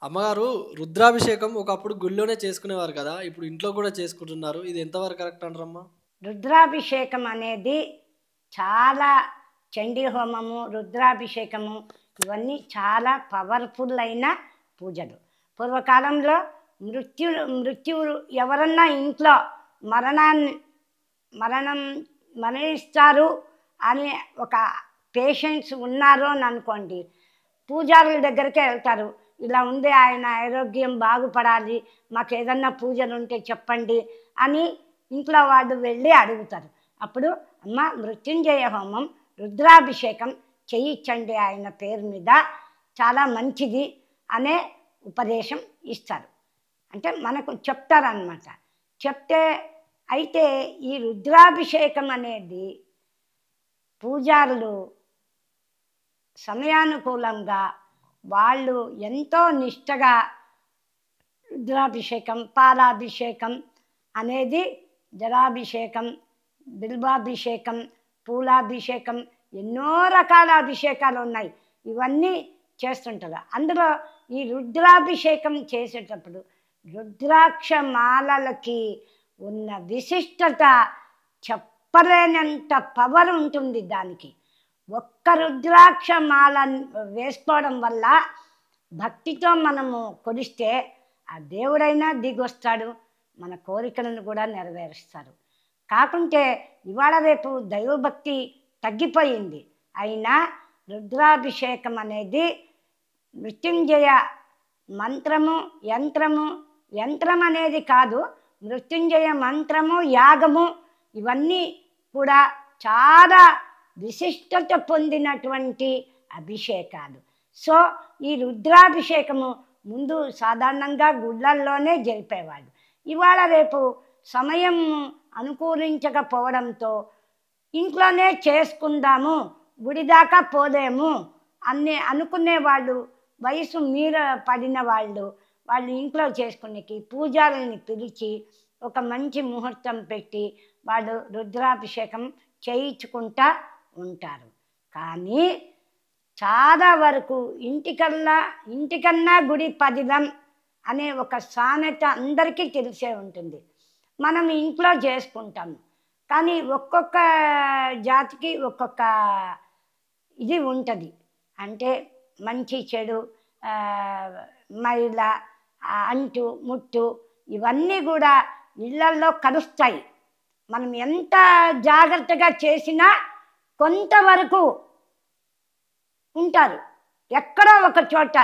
అమ్మగారు రుద్రాభిషేకం ఒకప్పుడు గుళ్ళోనే చేసుకునేవారు కదా! ఇప్పుడు ఇంట్లో కూడా చేసుకుంటున్నారు. ఇది ఎంతవరకు కరెక్ట్ అంటారమ్మా? రుద్రాభిషేకం అనేది చాలా చండీ హోమము, రుద్రాభిషేకము ఇవన్నీ చాలా పవర్ఫుల్ అయిన పూజలు. పూర్వకాలంలో మృత్యువు ఎవరన్నా ఇంట్లో మరణాన్ని మరణం మరణిస్తారు అని ఒక పేషెంట్స్ ఉన్నారు అని అనుకోండి, పూజారుల దగ్గరికే వెళ్తారు. ఇలా ఉంది, ఆయన ఆరోగ్యం బాగుపడాలి, మాకు ఏదన్నా పూజలు ఉంటే చెప్పండి అని ఇంట్లో వాళ్ళు వెళ్ళి అడుగుతారు. అప్పుడు అమ్మ మృత్యుంజయ హోమం, రుద్రాభిషేకం చేయించండి ఆయన పేరు మీద, చాలా మంచిది అనే ఉపదేశం ఇస్తారు. అంటే మనకు చెప్తారన్నమాట. చెప్తే అయితే ఈ రుద్రాభిషేకం అనేది పూజారులు సమయానుకూలంగా వాళ్ళు ఎంతో నిష్టగా రుద్రాభిషేకం, పాలాభిషేకం అనేది, జలాభిషేకం, బిల్వాభిషేకం, పూలాభిషేకం, ఎన్నో రకాల అభిషేకాలు ఉన్నాయి. ఇవన్నీ చేస్తుంటారు. అందులో ఈ రుద్రాభిషేకం చేసేటప్పుడు రుద్రాక్ష మాలలకి ఉన్న విశిష్టత చెప్పలేనంత పవర్ ఉంటుంది దానికి. ఒక్క రుద్రాక్ష మాల వేసుకోవడం వల్ల భక్తితో మనము కొలిస్తే ఆ దేవుడైనా దిగొస్తాడు, మన కోరికలను కూడా నెరవేరుస్తారు. కాకుంటే ఇవాళ రేపు దైవభక్తి తగ్గిపోయింది. అయినా రుద్రాభిషేకం అనేది మృత్యుంజయ మంత్రము, యంత్రం అనేది కాదు, మృత్యుంజయ మంత్రము, యాగము ఇవన్నీ కూడా చాలా విశిష్టత పొందినటువంటి అభిషేకాలు. సో ఈ రుద్రాభిషేకము ముందు సాధారణంగా గుళ్ళల్లోనే జరిపేవాళ్ళు. ఇవాళ రేపు సమయం అనుకూలించకపోవడంతో ఇంట్లోనే చేసుకుందాము, గుడి దాకా పోలేము అనుకునేవాళ్ళు, వయసు మీర పడిన వాళ్ళు ఇంట్లో చేసుకునేకి పూజారుల్ని పిలిచి ఒక మంచి ముహూర్తం పెట్టి వాళ్ళు రుద్రాభిషేకం చేయించుకుంటా ఉంటారు. కానీ చాలా వరకు ఇంటికన్నా గుడి పదిలం అనే ఒక సామెత అందరికీ తెలిసే ఉంటుంది. మనం ఇంట్లో చేసుకుంటాము, కానీ ఒక్కొక్క జాతికి ఒక్కొక్క ఇది ఉంటుంది. అంటే మంచి చెడు, మైల, అంటు ముట్టు ఇవన్నీ కూడా ఇళ్ళల్లో కలుస్తాయి. మనం ఎంత జాగ్రత్తగా చేసినా కొంతవరకు ఉంటారు. ఎక్కడో ఒక చోట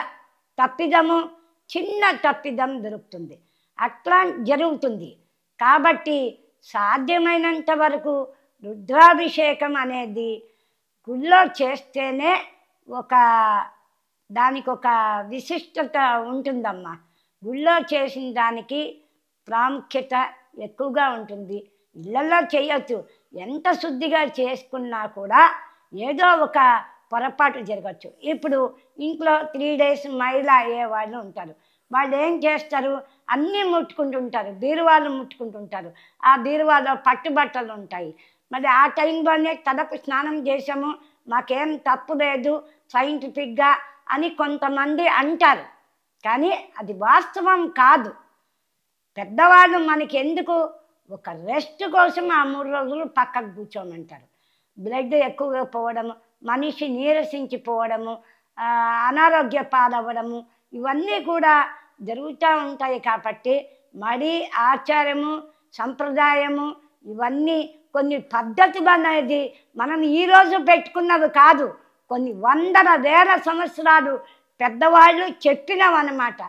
చిన్న తప్పిదం దొరుకుతుంది, అట్లా జరుగుతుంది. కాబట్టి సాధ్యమైనంత వరకు రుద్రాభిషేకం అనేది గుళ్ళో చేస్తేనే దానికి ఒక విశిష్టత ఉంటుందమ్మా. గుళ్ళో చేసిన దానికి ప్రాముఖ్యత ఎక్కువగా ఉంటుంది. ఇళ్ళల్లో చేయొచ్చు, ఎంత శుద్ధిగా చేసుకున్నా కూడా ఏదో ఒక పొరపాటు జరగచ్చు. ఇప్పుడు ఇంట్లో 3 days మైల అయ్యే వాళ్ళు ఉంటారు. వాళ్ళు ఏం చేస్తారు, అన్నీ ముట్టుకుంటుంటారు, బీరువాళ్ళు ముట్టుకుంటుంటారు. ఆ బీరువాలో పట్టుబట్టలు ఉంటాయి. మరి ఆ టైంలోనే తలకు స్నానం చేసాము, మాకేం తప్పు లేదు సైంటిఫిక్గా అని కొంతమంది అంటారు. కానీ అది వాస్తవం కాదు. పెద్దవాళ్ళు మనకి ఎందుకు, ఒక రెస్ట్ కోసం ఆ 3 రోజులు పక్కకు కూర్చోమంటారు. బ్లడ్ ఎక్కువగా పోవడము, మనిషి నీరసించిపోవడము, అనారోగ్య పాలవ్వడము ఇవన్నీ కూడా జరుగుతూ ఉంటాయి. కాబట్టి మడి, ఆచారము, సంప్రదాయము ఇవన్నీ కొన్ని పద్ధతులు అనేది మనం ఈరోజు పెట్టుకున్నవి కాదు, కొన్ని వందల వేల సంవత్సరాలు పెద్దవాళ్ళు చెప్పినవన్నమాట.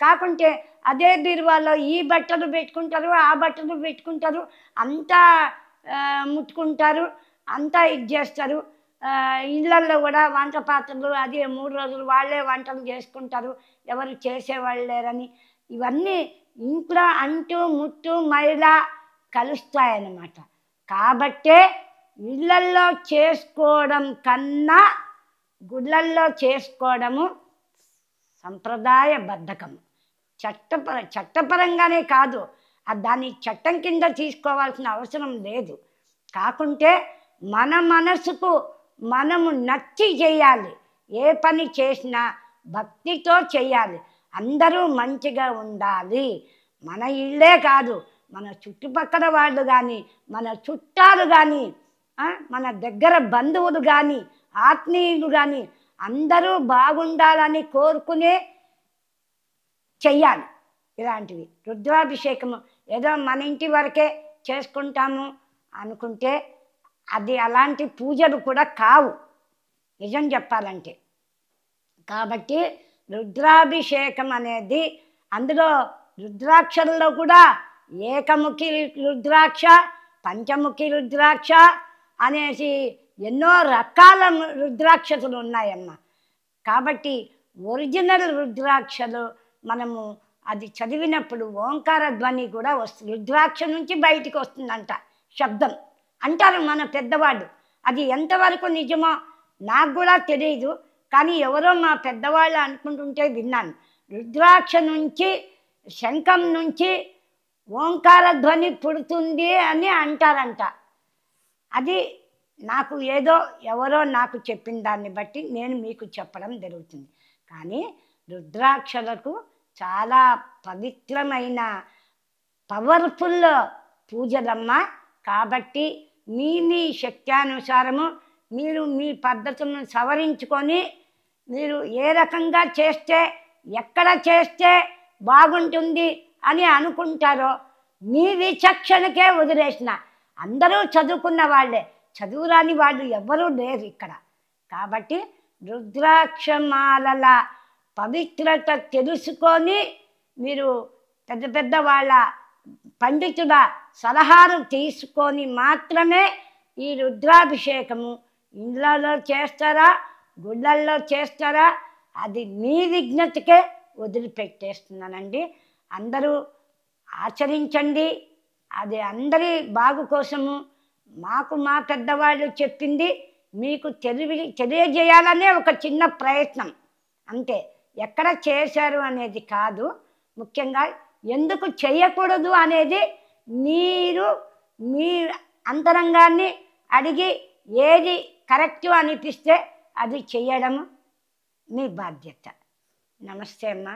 కాకుంటే అదే బీరువాలో ఈ బట్టలు పెట్టుకుంటారు, ఆ బట్టలు పెట్టుకుంటారు, అంతా ముట్టుకుంటారు, అంతా ఇది చేస్తారు. ఇళ్ళల్లో కూడా వంట పాత్రలు అదే 3 రోజులు వాళ్ళే వంటలు చేసుకుంటారు, ఎవరు చేసేవాళ్ళు లేరని. ఇవన్నీ ఇంట్లో అంటు ముట్టు మైల కలుస్తాయన్నమాట. కాబట్టే ఇళ్ళల్లో చేసుకోవడం కన్నా గుళ్ళల్లో చేసుకోవడము సంప్రదాయబద్ధకము. చట్టపరంగానే కాదు, దాన్ని చట్టం కింద తీసుకోవాల్సిన అవసరం లేదు. కాకుంటే మన మనసుకు మనము నచ్చి చేయాలి. ఏ పని చేసినా భక్తితో చేయాలి. అందరూ మంచిగా ఉండాలి. మన ఇళ్ళే కాదు, మన చుట్టుపక్కల వాళ్ళు కానీ, మన చుట్టాలు కానీ, మన దగ్గర బంధువులు కానీ, ఆత్మీయులు కానీ అందరూ బాగుండాలని కోరుకునే చెయ్యాలి ఇలాంటివి. రుద్రాభిషేకము ఏదో మన ఇంటి వరకే చేసుకుంటాము అనుకుంటే అది అలాంటి పూజలు కూడా కావు నిజం చెప్పాలంటే. కాబట్టి రుద్రాభిషేకం అనేది అందులో రుద్రాక్షల్లో కూడా ఏకముఖి రుద్రాక్ష, పంచముఖి రుద్రాక్ష అనేసి ఎన్నో రకాల రుద్రాక్షలు ఉన్నాయమ్మ. కాబట్టి ఒరిజినల్ రుద్రాక్షలు మనము అది చదివినప్పుడు ఓంకార ధ్వని కూడా వస్తుంది, రుద్రాక్ష నుంచి బయటికి వస్తుందంట శబ్దం అంటారు మన పెద్దవాళ్ళు. అది ఎంతవరకు నిజమో నాకు కూడా తెలియదు, కానీ ఎవరో మా పెద్దవాళ్ళు అనుకుంటుంటే విన్నాను. రుద్రాక్ష నుంచి శంఖం నుంచి ఓంకార ధ్వని పుడుతుంది అని అంటారంట. అది నాకు ఏదో ఎవరో నాకు చెప్పిన దాన్ని బట్టి నేను మీకు చెప్పడం జరుగుతుంది. కానీ రుద్రాక్షలకు చాలా పవిత్రమైన పవర్ఫుల్ పూజలమ్మ. కాబట్టి మీ శక్త్యానుసారము మీరు మీ పద్ధతులను సవరించుకొని మీరు ఏ రకంగా చేస్తే ఎక్కడ చేస్తే బాగుంటుంది అని అనుకుంటారో మీ విచక్షణకే వదిలేసిన. అందరూ చదువుకున్న వాళ్ళే, చదువురాని వాళ్ళు ఎవ్వరూ లేరు ఇక్కడ. కాబట్టి రుద్రాక్షమాలల పవిత్రత తెలుసుకొని మీరు పెద్ద పెద్ద వాళ్ళ పండితుల సలహాలు తీసుకొని మాత్రమే ఈ రుద్రాభిషేకము ఇళ్ళలో చేస్తారా గుళ్ళల్లో చేస్తారా అది మీ విజ్ఞతకే వదిలిపెట్టేస్తున్నానండి. అందరూ ఆచరించండి, అది అందరి బాగు కోసము. మాకు మా పెద్దవాళ్ళు చెప్పింది మీకు తెలియజేయాలనే ఒక చిన్న ప్రయత్నం అంతే. ఎక్కడ చేశారు అనేది కాదు, ముఖ్యంగా ఎందుకు చేయకూడదు అనేది మీరు మీ అంతరంగాన్ని అడిగి ఏది కరెక్టు అనిపిస్తే అది చేయడము మీ బాధ్యత. నమస్తే అమ్మ.